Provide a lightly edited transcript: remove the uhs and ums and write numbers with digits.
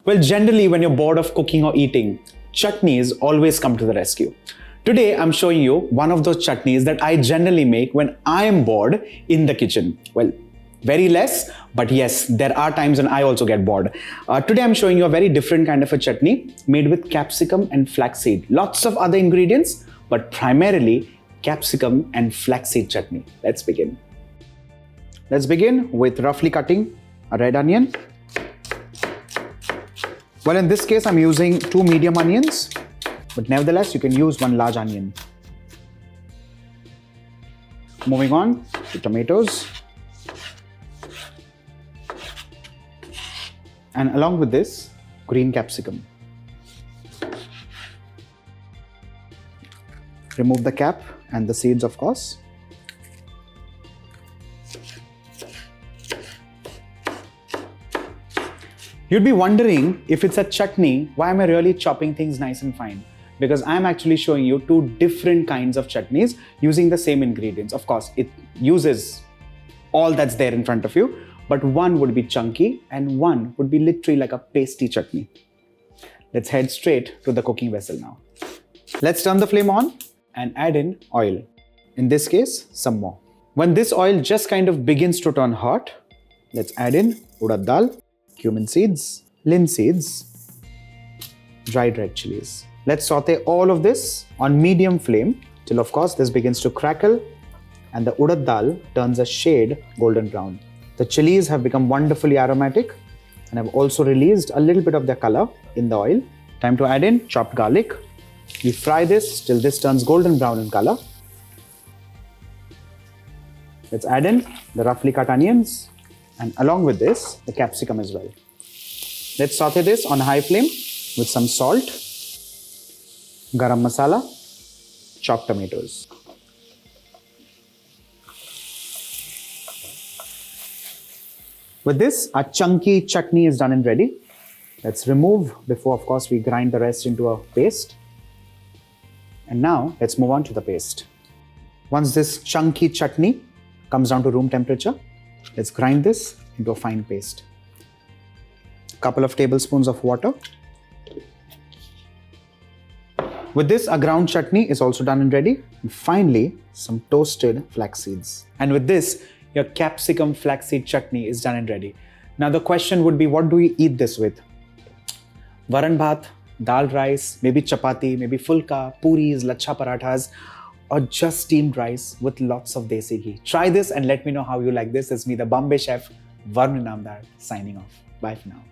Well, generally when you're bored of cooking or eating, chutneys always come to the rescue. Today I'm showing you one of those chutneys that I generally make when I am bored in the kitchen. Well, very less, but yes, there are times when I also get bored. Today I'm showing you a very different kind of a chutney made with capsicum and flaxseed. Lots of other ingredients, but primarily capsicum and flaxseed chutney. Let's begin. Let's begin with roughly cutting a red onion. Well, in this case, I'm using 2 medium onions, but nevertheless, you can use 1 large onion. Moving on to tomatoes. And along with this, green capsicum. Remove the cap and the seeds, of course. You'd be wondering, if it's a chutney, why am I really chopping things nice and fine? Because I'm actually showing you 2 different kinds of chutneys using the same ingredients. Of course, it uses all that's there in front of you, but one would be chunky and one would be literally like a pasty chutney. Let's head straight to the cooking vessel now. Let's turn the flame on and add in oil. In this case, some more. When this oil just kind of begins to turn hot, let's add in urad dal, cumin seeds, linseed seeds, dried red chillies. Let's saute all of this on medium flame till, of course, this begins to crackle and the urad dal turns a shade golden brown. The chilies have become wonderfully aromatic and have also released a little bit of their color in the oil. Time to add in chopped garlic. We fry this till this turns golden brown in color. Let's add in the roughly cut onions and along with this, the capsicum as well. Let's saute this on high flame with some salt, garam masala, chopped tomatoes. With this, our chunky chutney is done and ready. Let's remove before, of course, we grind the rest into a paste. And now, let's move on to the paste. Once this chunky chutney comes down to room temperature, let's grind this into a fine paste. Couple of tablespoons of water. With this, our ground chutney is also done and ready. And finally, some toasted flax seeds. And with this, your capsicum flaxseed chutney is done and ready. Now the question would be, what do you eat this with? Varan bhat, dal rice, maybe chapati, maybe fulka, puris, lacha parathas, or just steamed rice with lots of desi ghee. Try this and let me know how you like this. It's me, the Bombay chef, Varun Namdar, signing off. Bye for now.